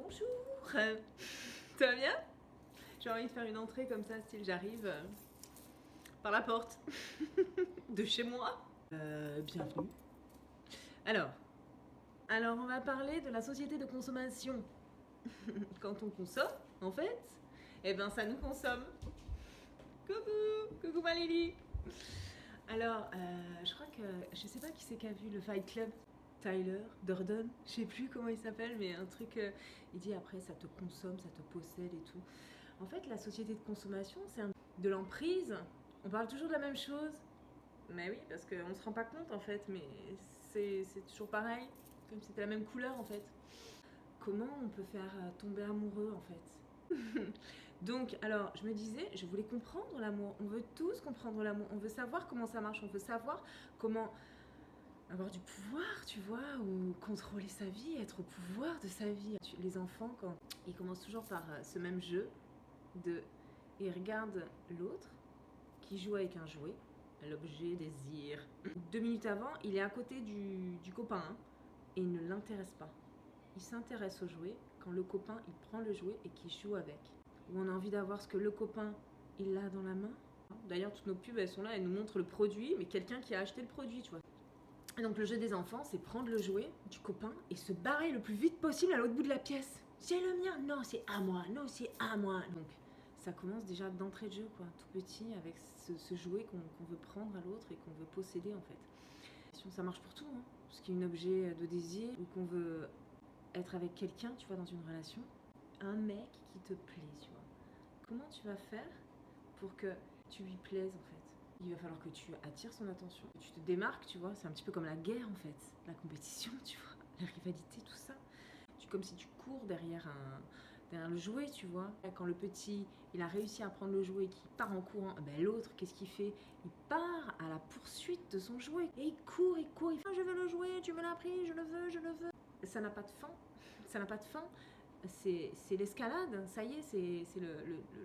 Bonjour. Ça va bien? J'ai envie de faire une entrée comme ça, style j'arrive par la porte de chez moi. Bienvenue. Alors on va parler de la société de consommation. Quand on consomme, en fait, eh ben ça nous consomme. Coucou Malélie. Alors, je crois que, je sais pas qui c'est qui a vu le Fight Club. Tyler Durden, je sais plus comment il s'appelle, mais un truc, il dit après ça te consomme, ça te possède et tout. En fait, la société de consommation, c'est de l'emprise. On parle toujours de la même chose. Mais oui, parce qu'on se rend pas compte en fait, mais c'est toujours pareil, comme si c'était la même couleur en fait. Comment on peut faire tomber amoureux en fait? Donc, alors, je me disais, je voulais comprendre l'amour. On veut tous comprendre l'amour. On veut savoir comment ça marche. On veut savoir comment avoir du pouvoir, tu vois, ou contrôler sa vie, être au pouvoir de sa vie. Les enfants, quand ils commencent toujours par ce même jeu de... Ils regardent l'autre qui joue avec un jouet, l'objet désir. 2 minutes avant, il est à côté du copain hein, et il ne l'intéresse pas. Il s'intéresse au jouet quand le copain, il prend le jouet et qu'il joue avec. Ou on a envie d'avoir ce que le copain, il a dans la main. D'ailleurs, toutes nos pubs, elles sont là, elles nous montrent le produit, mais quelqu'un qui a acheté le produit, tu vois. Et donc le jeu des enfants, c'est prendre le jouet du copain et se barrer le plus vite possible à l'autre bout de la pièce. C'est le mien, non c'est à moi, non c'est à moi. Donc ça commence déjà d'entrée de jeu, quoi, tout petit, avec ce jouet qu'on veut prendre à l'autre et qu'on veut posséder en fait. Ça marche pour tout, hein, ce qui est un objet de désir ou qu'on veut être avec quelqu'un, tu vois, dans une relation. Un mec qui te plaît, tu vois. Comment tu vas faire pour que tu lui plaises en fait? Il va falloir que tu attires son attention, que tu te démarques, tu vois. C'est un petit peu comme la guerre en fait, la compétition, tu vois, la rivalité, tout ça. Comme si tu cours derrière le jouet, tu vois. Quand le petit, il a réussi à prendre le jouet et qu'il part en courant, ben l'autre, qu'est-ce qu'il fait? Il part à la poursuite de son jouet. Et il court, il fait « Je veux le jouet, tu me l'as pris, je le veux, je le veux ». Ça n'a pas de fin, ça n'a pas de fin. C'est l'escalade, ça y est, c'est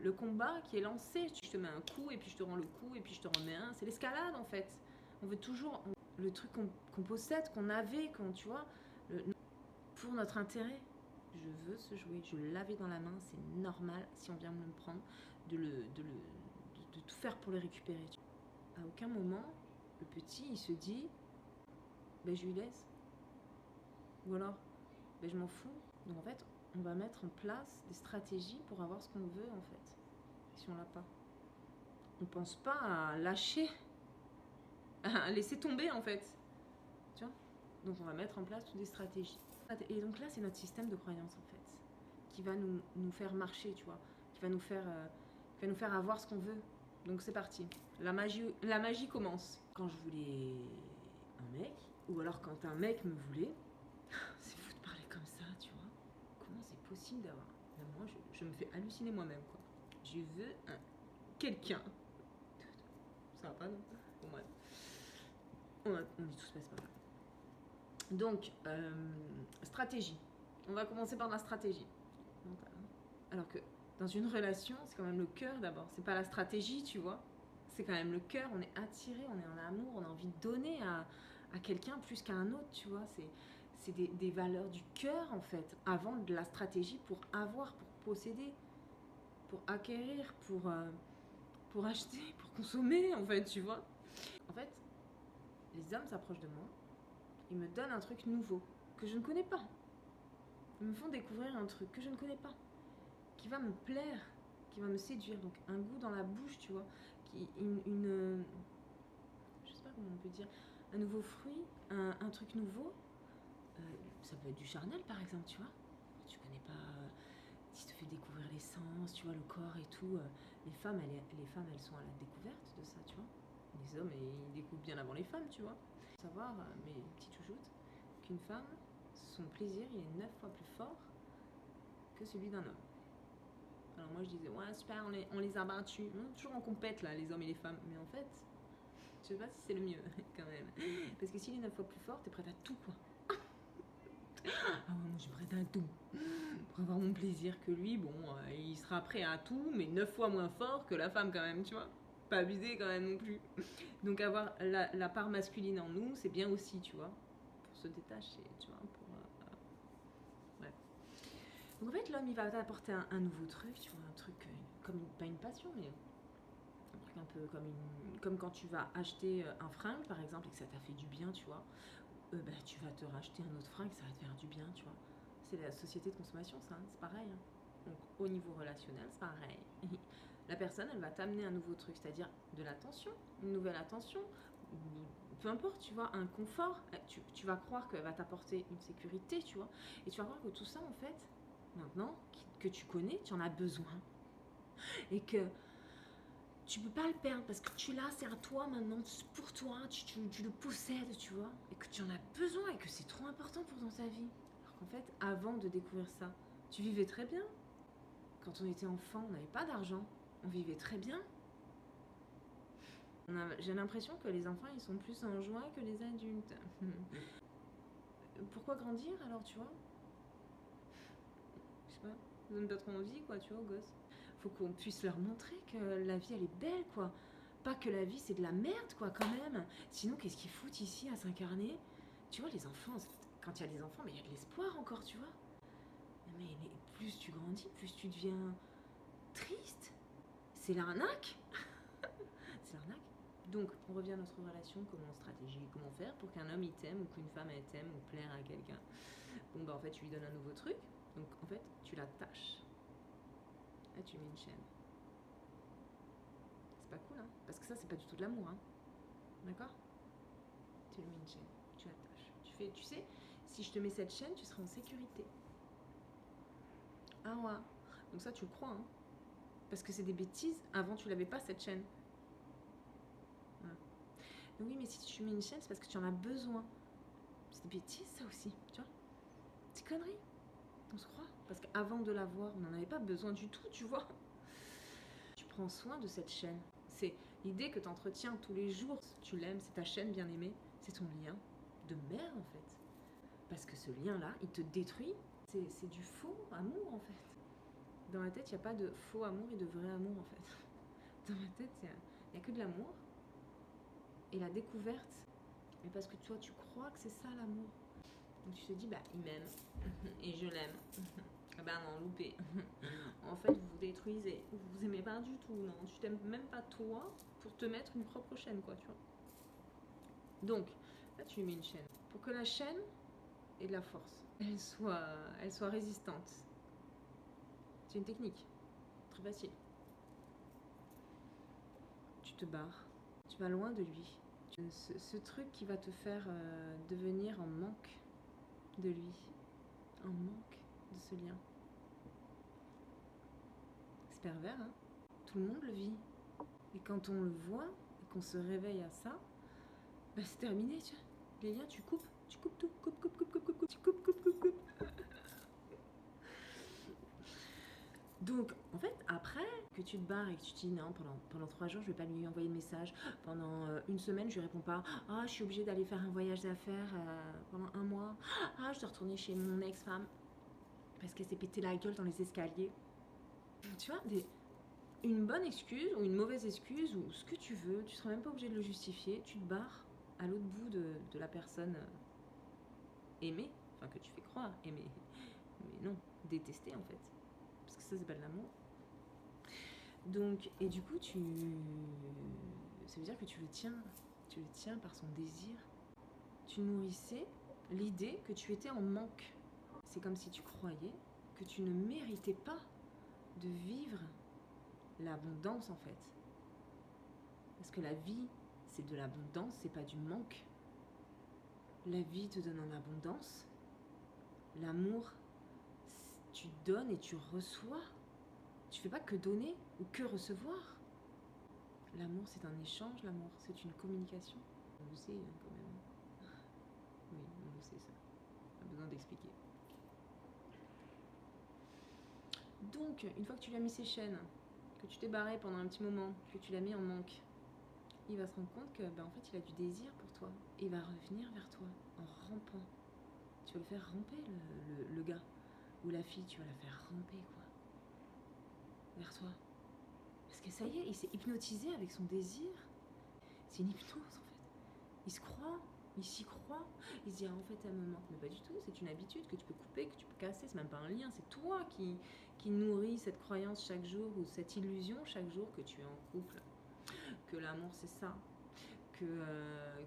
le combat qui est lancé. Je te mets un coup et puis je te rends le coup et puis je te remets un. C'est l'escalade en fait. On veut toujours le truc qu'on possède, qu'on avait, tu vois, pour notre intérêt. Je veux ce jouet, je l'avais dans la main, c'est normal si on vient me le prendre, de tout faire pour le récupérer. À aucun moment, le petit il se dit, ben je lui laisse. Ou alors, ben je m'en fous. Donc en fait, on va mettre en place des stratégies pour avoir ce qu'on veut en fait, si on l'a pas. On pense pas à lâcher, à laisser tomber en fait, tu vois. Donc on va mettre en place toutes des stratégies. Et donc là, c'est notre système de croyance en fait, qui va nous faire marcher, tu vois, qui va nous faire avoir ce qu'on veut. Donc c'est parti, la magie commence. Quand je voulais un mec, ou alors quand un mec me voulait, c'est fou de parler comme ça, tu vois. Comment c'est possible d'avoir... Moi, je me fais halluciner moi-même, quoi. Je veux quelqu'un. Ça va pas, non? Bon, bref. On dit tout se passe pas. Donc, stratégie. On va commencer par la stratégie. Alors que dans une relation, c'est quand même le cœur d'abord. C'est pas la stratégie, tu vois. C'est quand même le cœur. On est attiré, on est en amour, on a envie de donner à quelqu'un plus qu'à un autre, tu vois. C'est des valeurs du cœur en fait, avant de la stratégie pour avoir, pour posséder, pour acquérir, pour acheter, pour consommer en fait, tu vois. En fait, les hommes s'approchent de moi, ils me donnent un truc nouveau que je ne connais pas. Ils me font découvrir un truc que je ne connais pas, qui va me plaire, qui va me séduire. Donc un goût dans la bouche, tu vois, je sais pas comment on peut dire, un nouveau fruit, un truc nouveau. Ça peut être du charnel par exemple, tu vois. Tu connais pas, si te fait découvrir l'essence, tu vois, le corps et tout. Les femmes, elles sont à la découverte de ça, tu vois. Les hommes, ils découvrent bien avant les femmes, tu vois. Faut savoir, mais petite chouchoute, qu'une femme, son plaisir, il est 9 fois plus fort que celui d'un homme. Alors moi je disais, ouais super, on les a battus. On est toujours en compète là, les hommes et les femmes. Mais en fait, je sais pas si c'est le mieux quand même. Parce que s'il est 9 fois plus fort, t'es prête à tout quoi. Ah ouais, moi je suis prête à tout pour avoir mon plaisir, que lui, bon, il sera prêt à tout, mais 9 fois moins fort que la femme quand même, tu vois. Pas abuser quand même non plus. Donc avoir la part masculine en nous, c'est bien aussi, tu vois, pour se détacher, tu vois, pour... ouais. Donc en fait, l'homme, il va t'apporter un nouveau truc, tu vois, un truc comme pas une passion, mais un truc un peu comme quand tu vas acheter un fringue, par exemple, et que ça t'a fait du bien, tu vois. Bah, tu vas te racheter un autre fringue, ça va te faire du bien, tu vois. C'est la société de consommation, ça, hein, c'est pareil. Hein. Donc au niveau relationnel, c'est pareil. La personne, elle va t'amener un nouveau truc, c'est-à-dire de l'attention, une nouvelle attention, peu importe, tu vois, un confort. Tu vas croire qu'elle va t'apporter une sécurité, tu vois. Et tu vas croire que tout ça, en fait, maintenant, que tu connais, tu en as besoin. Et que tu peux pas le perdre parce que tu l'as, c'est à toi maintenant, c'est pour toi, tu le possèdes, tu vois. Et que tu en as besoin et que c'est trop important pour dans ta vie. Alors qu'en fait, avant de découvrir ça, tu vivais très bien. Quand on était enfant, on n'avait pas d'argent, on vivait très bien. J'ai l'impression que les enfants, ils sont plus en joie que les adultes. Pourquoi grandir alors, tu vois? Je sais pas, ça donne pas trop envie, quoi, tu vois, aux gosses. Faut qu'on puisse leur montrer que la vie, elle est belle, quoi. Pas que la vie, c'est de la merde, quoi, quand même. Sinon, qu'est-ce qu'ils foutent ici à s'incarner? Tu vois, les enfants, quand il y a des enfants, mais il y a de l'espoir encore, tu vois. Mais plus tu grandis, plus tu deviens triste. C'est l'arnaque. C'est l'arnaque. Donc, on revient à notre relation, comment stratégie, comment faire pour qu'un homme il t'aime ou qu'une femme elle t'aime ou plaire à quelqu'un. Bon, bah en fait, tu lui donnes un nouveau truc. Donc, en fait, tu l'attaches. Là, tu mets une chaîne. C'est pas cool, hein? Parce que ça, c'est pas du tout de l'amour, hein? D'accord? Tu lui mets une chaîne, tu l'attaches. Tu sais, si je te mets cette chaîne, tu seras en sécurité. Ah ouais. Donc ça, tu le crois, hein? Parce que c'est des bêtises. Avant, tu l'avais pas, cette chaîne. Voilà. Donc oui, mais si tu mets une chaîne, c'est parce que tu en as besoin. C'est des bêtises, ça aussi, tu vois? C'est conneries. On se croit. Parce qu'avant de l'avoir, on n'en avait pas besoin du tout, tu vois? Tu prends soin de cette chaîne. C'est l'idée que tu entretiens tous les jours. Tu l'aimes, c'est ta chaîne bien aimée. C'est ton lien de mère, en fait. Parce que ce lien-là, il te détruit. C'est du faux amour, en fait. Dans ma tête, il n'y a pas de faux amour et de vrai amour, en fait. Dans ma tête, il n'y a que de l'amour. Et la découverte, mais parce que toi, tu crois que c'est ça l'amour. Donc tu te dis, bah, il m'aime. Et je l'aime. Ah ben non, loupé. En fait, vous vous détruisez. Vous vous aimez pas du tout, non. Tu t'aimes même pas toi pour te mettre une propre chaîne, quoi, tu vois. Donc, là, tu lui mets une chaîne. Pour que la chaîne ait de la force, elle soit résistante. C'est une technique. Très facile. Tu te barres. Tu vas loin de lui. Ce truc qui va te faire devenir en manque de lui. En manque de ce lien. C'est pervers, hein? Tout le monde le vit. Et quand on le voit et qu'on se réveille à ça, bah c'est terminé, tu vois. Les liens, tu coupes tout. Tu coupes. Donc, en fait, après que tu te barres et que tu te dis non, pendant 3 jours, je vais pas lui envoyer de message. Pendant une semaine, je lui réponds pas. Ah, je suis obligée d'aller faire un voyage d'affaires pendant 1 mois. Ah, je dois retourner chez mon ex-femme parce qu'elle s'est pété la gueule dans les escaliers. Tu vois, une bonne excuse ou une mauvaise excuse ou ce que tu veux, tu seras même pas obligé de le justifier. Tu te barres à l'autre bout de la personne aimée, enfin que tu fais croire aimée, mais non, détestée en fait. Parce que ça c'est pas de l'amour. Donc, et du coup, ça veut dire que tu le tiens par son désir. Tu nourrissais l'idée que tu étais en manque. C'est comme si tu croyais que tu ne méritais pas de vivre l'abondance en fait. Parce que la vie, c'est de l'abondance, c'est pas du manque. La vie te donne en abondance. L'amour, tu donnes et tu reçois. Tu fais pas que donner ou que recevoir. L'amour, c'est un échange, l'amour, c'est une communication. On le sait, hein, quand même. Oui, on le sait, ça. Pas besoin d'expliquer. Donc, une fois que tu lui as mis ses chaînes, que tu t'es barré pendant un petit moment, que tu l'as mis en manque, il va se rendre compte que, en fait, il a du désir pour toi. Et il va revenir vers toi en rampant. Tu vas le faire ramper, le gars. Ou la fille, tu vas la faire ramper, quoi. Vers toi. Parce que ça y est, il s'est hypnotisé avec son désir. C'est une hypnose, en fait. Il se croit. Il s'y croit. Il se dit, ah, en fait, elle me manque. Mais pas du tout, c'est une habitude que tu peux couper, que tu peux casser. C'est même pas un lien, c'est toi qui nourris cette croyance chaque jour ou cette illusion chaque jour que tu es en couple. Que l'amour, c'est ça.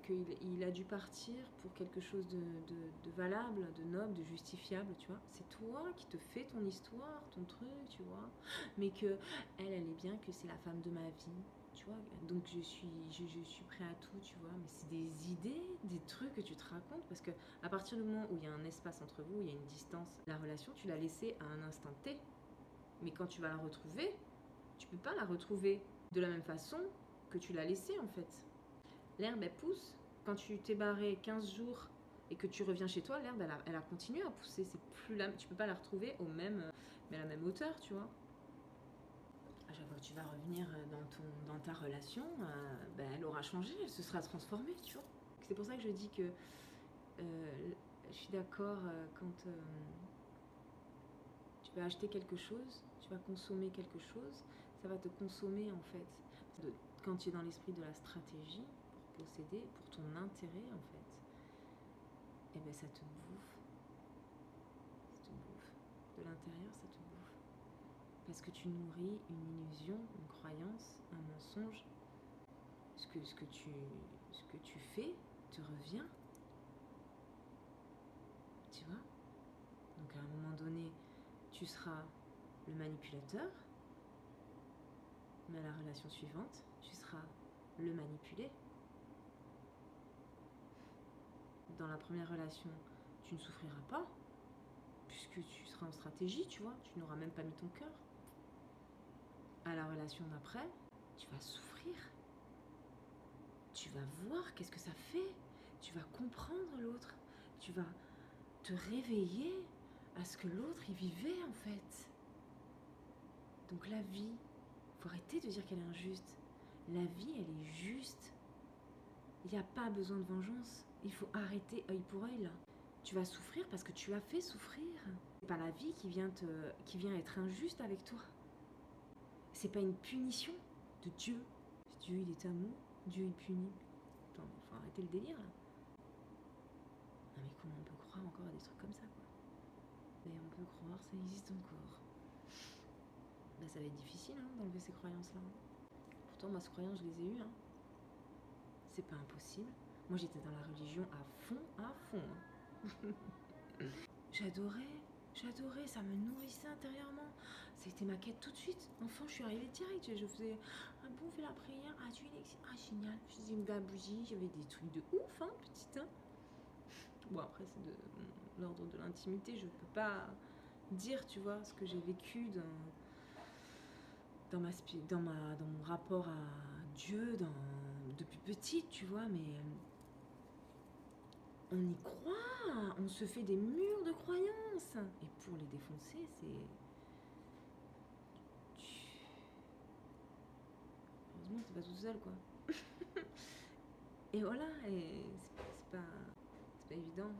Qu'il a dû partir pour quelque chose de valable, de noble, de justifiable, tu vois. C'est toi qui te fais ton histoire, ton truc, tu vois. Mais que elle est bien, que c'est la femme de ma vie, tu vois. Donc je suis prêt à tout, tu vois. Mais c'est des idées, des trucs que tu te racontes parce que à partir du moment où il y a un espace entre vous, il y a une distance, la relation, tu l'as laissée à un instant T. Mais quand tu vas la retrouver, tu peux pas la retrouver de la même façon que tu l'as laissée en fait. L'herbe, elle pousse. Quand tu t'es barré 15 jours et que tu reviens chez toi, l'herbe, elle a continué à pousser. C'est plus tu peux pas la retrouver mais à la même hauteur, tu vois. À chaque fois que tu vas revenir dans ta relation, elle aura changé, elle se sera transformée, tu vois. C'est pour ça que je dis que je suis d'accord quand tu vas acheter quelque chose, tu vas consommer quelque chose, ça va te consommer en fait. Quand tu es dans l'esprit de la stratégie, posséder pour ton intérêt en fait, et ben ça te bouffe. Ça te bouffe. De l'intérieur, ça te bouffe. Parce que tu nourris une illusion, une croyance, un mensonge. Ce que tu fais te revient. Tu vois? Donc à un moment donné, tu seras le manipulateur, mais à la relation suivante, tu seras le manipulé. Dans la première relation, tu ne souffriras pas, puisque tu seras en stratégie, tu vois, tu n'auras même pas mis ton cœur. À la relation d'après, tu vas souffrir. Tu vas voir qu'est-ce que ça fait. Tu vas comprendre l'autre. Tu vas te réveiller à ce que l'autre y vivait en fait. Donc la vie, il faut arrêter de dire qu'elle est injuste. La vie, elle est juste. Il n'y a pas besoin de vengeance. Il faut arrêter œil pour œil là. Tu vas souffrir parce que tu as fait souffrir. C'est pas la vie qui vient être injuste avec toi. C'est pas une punition de Dieu. Dieu, il est amour. Dieu, il punit. Attends, faut arrêter le délire là. Non mais comment on peut croire encore à des trucs comme ça quoi. Mais on peut croire, ça existe encore. Bah ça va être difficile hein, d'enlever ces croyances là. Pourtant moi ces croyances je les ai eues hein. C'est pas impossible. Moi j'étais dans la religion à fond hein. J'adorais, ça me nourrissait intérieurement. C'était ma quête tout de suite. Enfant, je suis arrivée direct. Je faisais un bon, fait la prière. Ah, Dieu, il existe. Ah, génial. Je faisais une bougie. J'avais des trucs de ouf, hein, petite. Hein. Bon, après, c'est de l'ordre de l'intimité. Je peux pas dire, tu vois, ce que j'ai vécu dans mon rapport à Dieu depuis petite, tu vois, mais on y croit, on se fait des murs de croyances. Et pour les défoncer, heureusement, t'es pas tout seul, quoi. Et voilà, et c'est pas évident.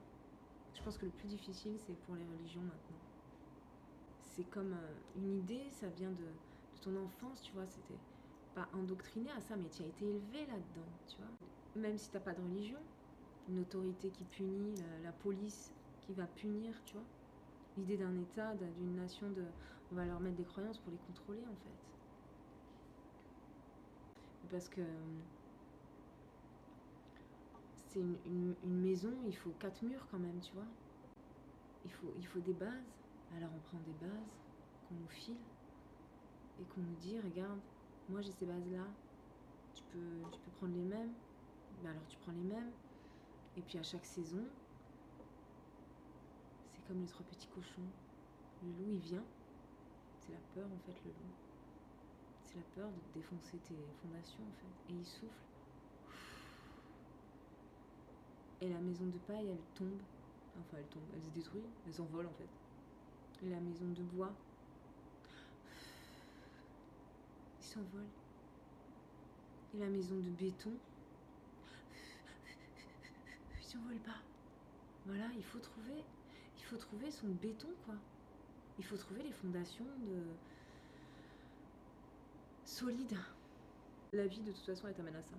Je pense que le plus difficile, c'est pour les religions maintenant. C'est comme une idée, ça vient de ton enfance, tu vois, c'était pas endoctriné à ça, mais tu as été élevé là-dedans, tu vois. Même si t'as pas de religion, une autorité qui punit, la police qui va punir, tu vois. L'idée d'un État, d'une nation, on va leur mettre des croyances pour les contrôler en fait. Parce que c'est une maison, il faut 4 murs quand même, tu vois. Il faut des bases. Alors on prend des bases qu'on nous file et qu'on nous dit, regarde, moi j'ai ces bases-là, tu peux prendre les mêmes. Ben alors tu prends les mêmes. Et puis à chaque saison, c'est comme les 3 petits cochons. Le loup, il vient. C'est la peur, en fait, le loup. C'est la peur de défoncer tes fondations, en fait. Et il souffle. Et la maison de paille, elle tombe. Enfin, elle se détruit. Elle s'envole, en fait. Et la maison de bois, il s'envole. Et la maison de béton, il s'envole pas. Voilà, il faut trouver son béton, quoi. Il faut trouver les fondations solides. La vie, de toute façon, elle t'amène à ça.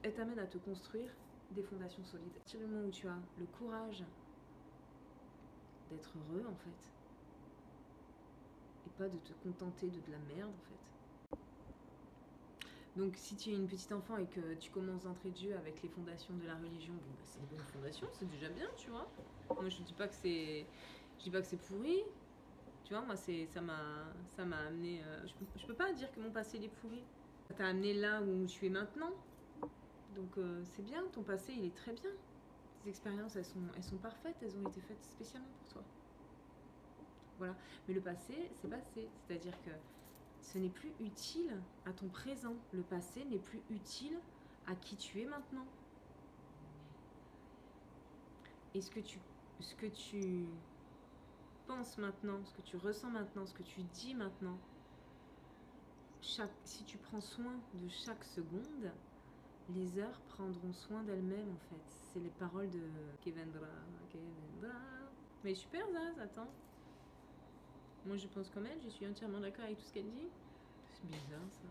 Elle t'amène à te construire des fondations solides. À partir du moment où tu as le courage d'être heureux en fait, et pas de te contenter de la merde en fait. Donc si tu es une petite enfant et que tu commences d'entrée de jeu avec les fondations de la religion, bon, bah, c'est une bonne fondation, c'est déjà bien, tu vois. Moi je dis pas que c'est pourri, tu vois. Moi ça m'a amené, je peux pas dire que mon passé il est pourri. Ça t'a amené là où tu es maintenant. Donc c'est bien, ton passé il est très bien. Tes expériences elles sont parfaites, elles ont été faites spécialement pour toi. Voilà. Mais le passé, c'est passé. C'est-à-dire que ce n'est plus utile à ton présent. Le passé n'est plus utile à qui tu es maintenant. Et ce que tu penses maintenant, ce que tu ressens maintenant, ce que tu dis maintenant, si tu prends soin de chaque seconde, les heures prendront soin d'elles-mêmes en fait. C'est les paroles de Kevendra. Mais super Zaz, attends. Moi je pense comme elle, je suis entièrement d'accord avec tout ce qu'elle dit. C'est bizarre ça.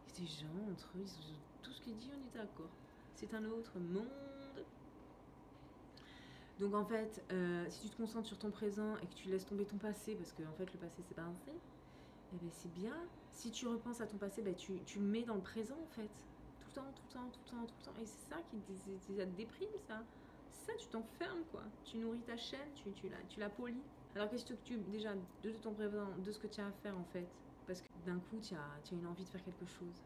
Et des gens entre eux, tout ce qu'il dit on est d'accord. C'est un autre monde. Donc en fait, si tu te concentres sur ton présent et que tu laisses tomber ton passé, parce que en fait le passé c'est pas un fait, eh ben c'est bien. Si tu repenses à ton passé, ben tu le mets dans le présent en fait. Tout le temps, tout le temps, tout le temps, tout le temps. Et c'est ça ça te déprime ça. Ça, tu t'enfermes quoi. Tu nourris ta chaîne, tu la polis. Alors qu'est-ce que tu déjà de ton présent, de ce que tu as à faire en fait. Parce que d'un coup, tu as une envie de faire quelque chose.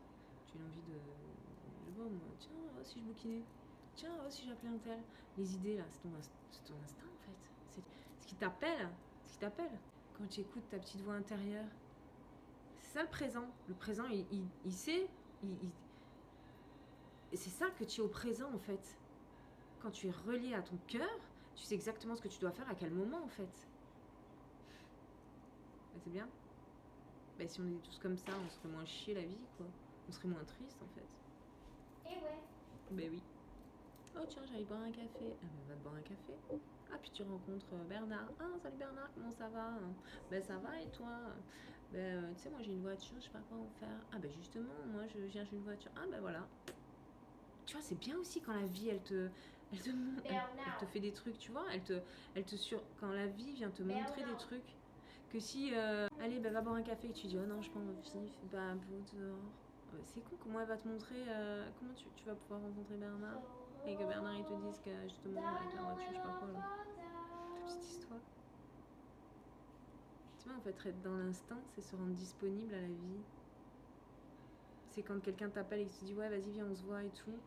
Tu as une envie de... Je sais pas moi, tiens, si je bouquinais. Tiens, si j'appelais un tel. Les idées là, c'est ton instinct en fait. C'est ce qui t'appelle. Ce qui t'appelle. Quand tu écoutes ta petite voix intérieure. C'est ça le présent. Le présent, il sait. Et c'est ça que tu es au présent en fait. Quand tu es relié à ton cœur, tu sais exactement ce que tu dois faire à quel moment en fait. Ben, c'est bien. Ben, si on était tous comme ça, on serait moins chier la vie quoi. On serait moins triste en fait. Et ouais. Ben oui. Oh tiens, j'allais boire un café. Ah ben va te boire un café. Ah puis tu rencontres Bernard. Ah salut Bernard, comment ça va? Ben ça va et toi? Ben tu sais moi j'ai une voiture, je sais pas quoi en faire. Ah ben justement, moi je cherche une voiture. Ah ben voilà. Tu vois, c'est bien aussi quand la vie elle te fait des trucs, tu vois, quand la vie vient te montrer des trucs que si allez ben va boire un café et tu dis oh non, je pas envie, bah beau dehors. C'est con, comment elle va te montrer comment tu vas pouvoir rencontrer Bernard et que Bernard il te dise que justement avec la voiture, je sais pas quoi là. Petite histoire. Tu vois, en fait, être dans l'instant, c'est se rendre disponible à la vie. C'est quand quelqu'un t'appelle et qu'il te dit ouais vas-y viens on se voit et tout.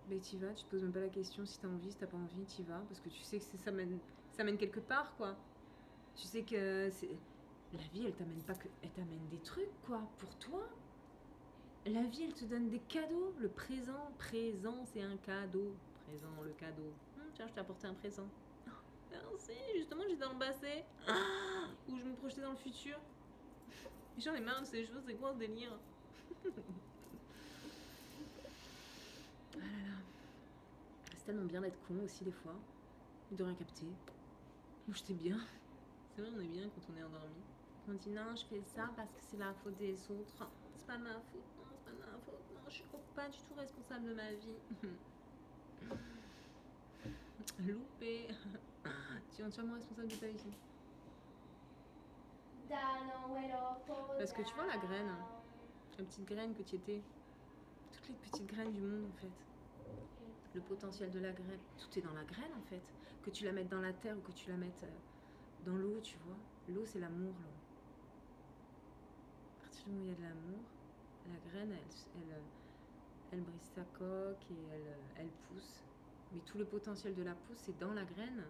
Ben t'y vas, tu te poses même pas la question si t'as envie, si t'as pas envie, t'y vas, parce que tu sais que ça mène quelque part quoi. Tu sais que la vie elle t'amène pas que, elle t'amène des trucs quoi, pour toi. La vie elle te donne des cadeaux, le présent c'est un cadeau, présent le cadeau. Tiens je t'ai apporté un présent. Merci, justement j'étais dans le passé, où je me projetais dans le futur. J'en ai marre de ces choses, c'est quoi ce délire? Ah là là. C'est tellement bien d'être con aussi des fois, de rien capter. Moi j'étais bien. C'est vrai on est bien quand on est endormi. On dit non je fais ça parce que c'est la faute des autres. C'est pas de ma faute, non c'est pas de ma faute, non je suis pas du tout responsable de ma vie. Loupé. Tu es entièrement responsable de ta vie. Parce que tu vois la graine, la petite graine que tu étais, toutes les petites graines du monde en fait. Le potentiel de la graine, tout est dans la graine en fait. Que tu la mettes dans la terre ou que tu la mettes dans l'eau, tu vois. L'eau c'est l'amour, l'eau. À partir du moment où il y a de l'amour, la graine elle brise sa coque et elle pousse. Mais tout le potentiel de la pousse c'est dans la graine,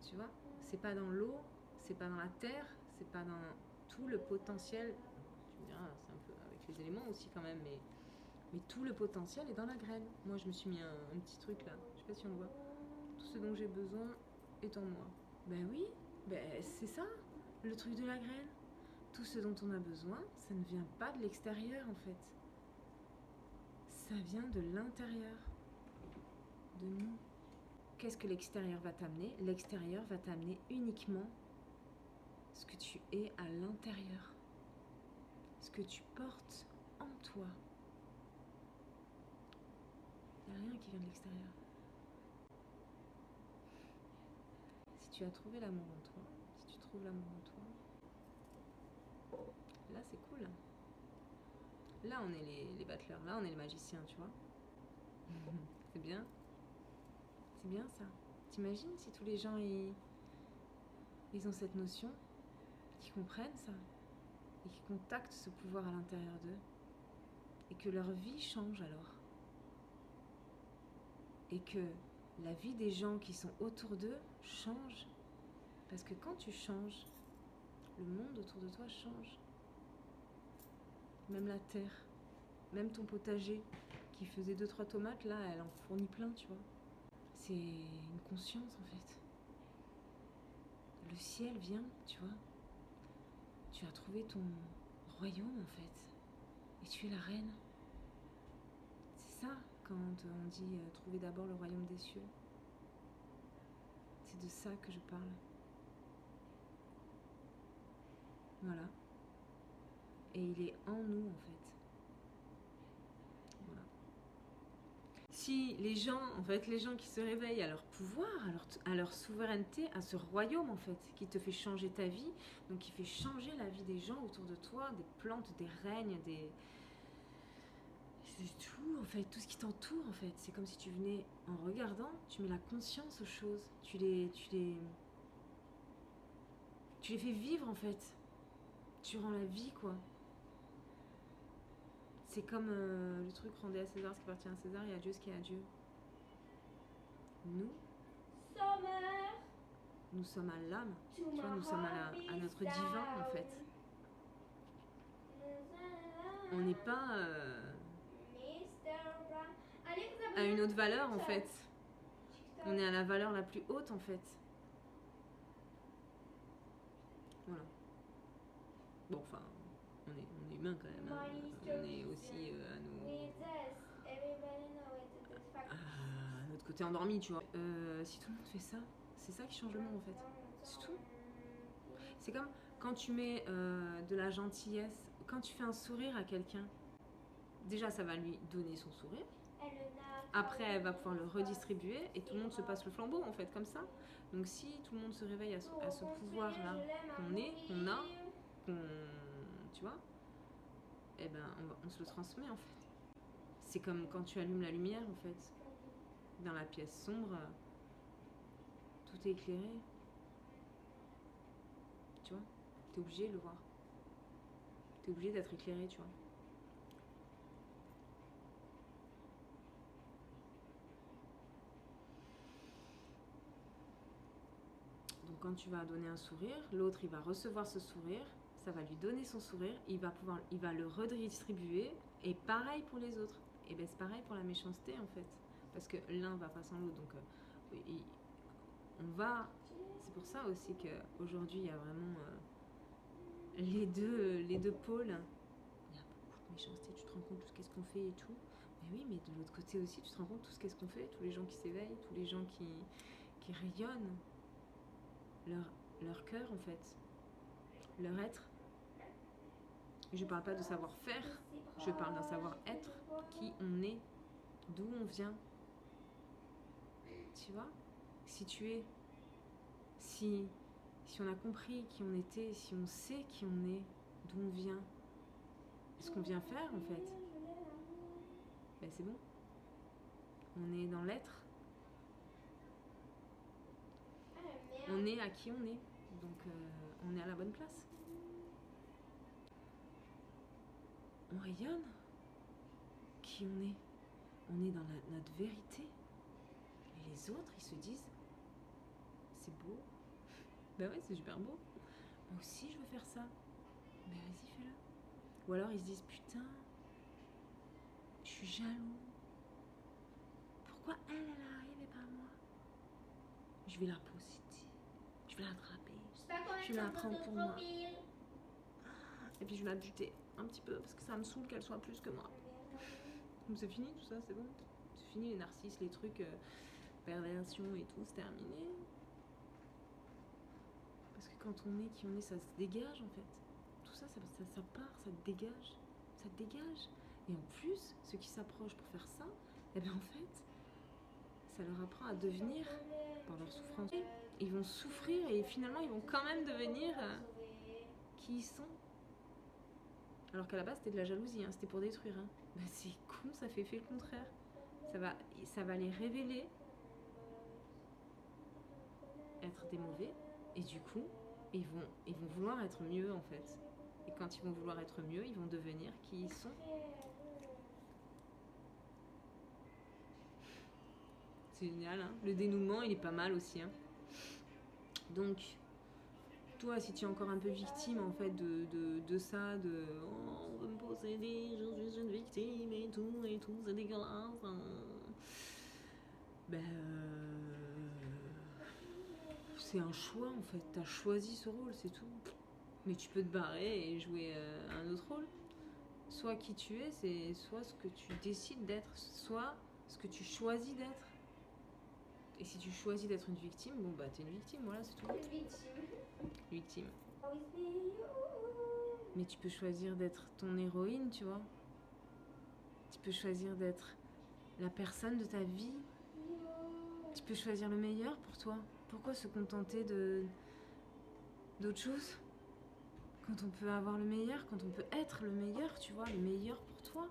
tu vois. C'est pas dans l'eau, c'est pas dans la terre, c'est pas dans tout le potentiel. Tu me diras, c'est un peu avec les éléments aussi quand même, mais tout le potentiel est dans la graine. Moi, je me suis mis un petit truc là. Je sais pas si on voit. Tout ce dont j'ai besoin est en moi. Ben oui, ben c'est ça, le truc de la graine. Tout ce dont on a besoin, ça ne vient pas de l'extérieur en fait. Ça vient de l'intérieur. De nous. Qu'est-ce que l'extérieur va t'amener? L'extérieur va t'amener uniquement ce que tu es à l'intérieur. Ce que tu portes en toi. Il n'y a rien qui vient de l'extérieur. Si tu as trouvé l'amour en toi, si tu trouves l'amour en toi, là c'est cool. Là on est les battleurs, là on est les magiciens, tu vois. C'est bien. C'est bien ça. T'imagines si tous les gens ils ont cette notion, qu'ils comprennent ça, et qu'ils contactent ce pouvoir à l'intérieur d'eux, et que leur vie change alors. Et que la vie des gens qui sont autour d'eux change. Parce que quand tu changes, le monde autour de toi change. Même la terre, même ton potager qui faisait 2-3 tomates, là, elle en fournit plein, tu vois. C'est une conscience, en fait. Le ciel vient, tu vois. Tu as trouvé ton royaume, en fait. Et tu es la reine. C'est ça, quand on dit trouver d'abord le royaume des cieux. C'est de ça que je parle. Voilà. Et il est en nous, en fait. Voilà. Si les gens, en fait, les gens qui se réveillent à leur pouvoir, à leur souveraineté, à ce royaume, en fait, qui te fait changer ta vie, donc qui fait changer la vie des gens autour de toi, des plantes, des règnes, c'est tout, en fait, tout ce qui t'entoure, en fait. C'est comme si tu venais, en regardant, tu mets la conscience aux choses. Tu les fais vivre, en fait. Tu rends la vie, quoi. C'est comme le truc rendez à César ce qui appartient à César et à Dieu ce qui est à Dieu. Nous sommes à l'âme, tu vois, nous sommes à notre divin, en fait. On n'est pas à une autre valeur, en fait. On est à la valeur la plus haute, en fait. Voilà. Bon, enfin, on est humain quand même. Hein. On est aussi à notre côté endormi, tu vois. Si tout le monde fait ça, c'est ça qui change le monde, en fait. C'est tout. C'est comme quand tu mets de la gentillesse, quand tu fais un sourire à quelqu'un, déjà ça va lui donner son sourire. Après, elle va pouvoir le redistribuer et tout le monde se passe le flambeau, en fait, comme ça. Donc si tout le monde se réveille à ce pouvoir-là qu'on a, tu vois, eh ben on se le transmet, en fait. C'est comme quand tu allumes la lumière, en fait. Dans la pièce sombre, tout est éclairé. Tu vois, t'es obligé de le voir. T'es obligé d'être éclairé, tu vois. Donc quand tu vas donner un sourire, l'autre il va recevoir ce sourire, ça va lui donner son sourire, il va le redistribuer, et pareil pour les autres. Et ben c'est pareil pour la méchanceté, en fait, parce que l'un va pas sans l'autre. Donc c'est pour ça aussi qu'aujourd'hui il y a vraiment les deux pôles. Il y a beaucoup de méchanceté, tu te rends compte de tout ce qu'on fait et tout. Mais oui, mais de l'autre côté aussi, tu te rends compte de tout ce qu'on fait, tous les gens qui s'éveillent, tous les gens qui rayonnent. Leur cœur, en fait, leur être. Je parle pas de savoir-faire, je parle d'un savoir-être, qui on est, d'où on vient. Tu vois, si on a compris qui on était, si on sait qui on est, d'où on vient, ce qu'on vient faire, en fait, ben c'est bon. On est dans l'être. On est à qui on est. Donc on est à la bonne place. On rayonne qui on est. On est dans notre vérité. Et les autres, ils se disent, c'est beau. Ben ouais, c'est super beau. Moi aussi, je veux faire ça. Ben vas-y, fais-le. Ou alors ils se disent, putain, je suis jaloux. Pourquoi elle arrive et pas moi? Je vais la posséder. Je vais l'attraper. Je vais la prendre pour moi. Et puis je vais la buter un petit peu parce que ça me saoule qu'elle soit plus que moi. Donc c'est fini tout ça, c'est bon. C'est fini les narcisses, les trucs, perversion et tout, c'est terminé. Parce que quand on est qui on est, ça se dégage, en fait. Tout ça, ça part, ça te dégage. Ça te dégage. Et en plus, ceux qui s'approchent pour faire ça, et bien en fait, ça leur apprend à devenir, par leur souffrance, ils vont souffrir et finalement ils vont quand même devenir qui ils sont. Alors qu'à la base c'était de la jalousie, hein, c'était pour détruire. Hein. Ben, c'est con, ça fait le contraire. Ça va les révéler être des mauvais et du coup ils vont vouloir être mieux en fait. Et quand ils vont vouloir être mieux, ils vont devenir qui ils sont. C'est génial, hein. Le dénouement il est pas mal aussi. Hein. Donc toi, si tu es encore un peu victime en fait de ça, de oh, on veut me posséder, je suis une victime et tout, c'est dégueulasse. Ben, c'est un choix en fait, t'as choisi ce rôle, c'est tout. Mais tu peux te barrer et jouer un autre rôle. Soit qui tu es, c'est soit ce que tu décides d'être, soit ce que tu choisis d'être. Et si tu choisis d'être une victime, bon bah t'es une victime, voilà, c'est tout. Victime. Mais tu peux choisir d'être ton héroïne, tu vois. Tu peux choisir d'être la personne de ta vie. Tu peux choisir le meilleur pour toi. Pourquoi se contenter d'autre chose? Quand on peut avoir le meilleur, quand on peut être le meilleur, tu vois, le meilleur pour toi.